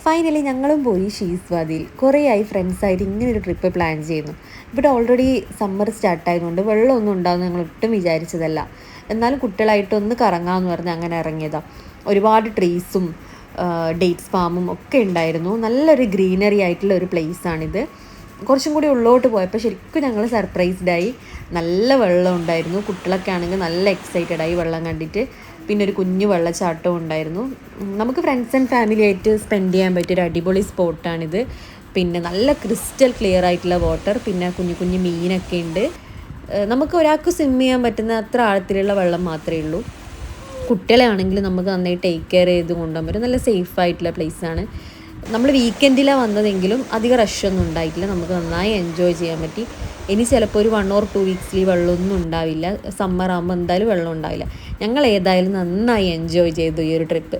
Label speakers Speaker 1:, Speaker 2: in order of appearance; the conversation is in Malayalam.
Speaker 1: ഫൈനലി ഞങ്ങളും പോയി ഷീസ്വാദിയിൽ. കുറേയായി ഫ്രണ്ട്സായിട്ട് ഇങ്ങനൊരു ട്രിപ്പ് പ്ലാൻ ചെയ്യുന്നു. ഇവിടെ ഓൾറെഡി സമ്മർ സ്റ്റാർട്ടായതുകൊണ്ട് വെള്ളമൊന്നും ഉണ്ടാകുമെന്ന് ഞങ്ങൾ ഒട്ടും വിചാരിച്ചതല്ല. എന്നാലും കുട്ടികളായിട്ടൊന്ന് കറങ്ങാമെന്ന് പറഞ്ഞ് അങ്ങനെ ഇറങ്ങിയതാണ്. ഒരുപാട് ട്രീസും ഡേറ്റ്സ് ഫാമും ഒക്കെ ഉണ്ടായിരുന്നു. നല്ലൊരു ഗ്രീനറി ആയിട്ടുള്ള ഒരു പ്ലേസാണിത്. കുറച്ചും കൂടി ഉള്ളോട്ട് പോയപ്പോൾ ശരിക്കും ഞങ്ങൾ സർപ്രൈസ്ഡായി. നല്ല വെള്ളം ഉണ്ടായിരുന്നു. കുട്ടികളൊക്കെ ആണെങ്കിൽ നല്ല എക്സൈറ്റഡായി വെള്ളം കണ്ടിട്ട്. പിന്നെ ഒരു കുഞ്ഞു വെള്ളച്ചാട്ടവും ഉണ്ടായിരുന്നു. നമുക്ക് ഫ്രണ്ട്സ് ആൻഡ് ഫാമിലി ആയിട്ട് സ്പെൻഡ് ചെയ്യാൻ പറ്റിയൊരു അടിപൊളി സ്പോട്ടാണിത്. പിന്നെ നല്ല ക്രിസ്റ്റൽ ക്ലിയർ ആയിട്ടുള്ള വാട്ടർ, പിന്നെ കുഞ്ഞു കുഞ്ഞു മീനൊക്കെ ഉണ്ട്. നമുക്ക് ഒരാൾക്ക് സ്വിം ചെയ്യാൻ പറ്റുന്ന അത്ര ആഴത്തിലുള്ള വെള്ളം മാത്രമേ ഉള്ളൂ. കുട്ടികളെ ആണെങ്കിൽ നമുക്ക് നന്നായി ടേക്ക് കെയർ ചെയ്ത് കൊണ്ടുപോകാൻ പറ്റും. നല്ല സേഫ് ആയിട്ടുള്ള പ്ലേസാണ്. നമ്മൾ വീക്കെൻഡിലാണ് വന്നതെങ്കിലും അധികം റഷൊന്നും ഉണ്ടായിട്ടില്ല. നമുക്ക് നന്നായി എൻജോയ് ചെയ്യാൻ പറ്റി. ഇനി ചിലപ്പോൾ ഒരു 1 or 2 വീക്സിൽ വെള്ളമൊന്നും ഉണ്ടാവില്ല. സമ്മർ ആകുമ്പോൾ എന്തായാലും വെള്ളം ഉണ്ടാവില്ല. ഞങ്ങൾ ഏതായാലും നന്നായി എൻജോയ് ചെയ്തു ഈ ഒരു ട്രിപ്പ്.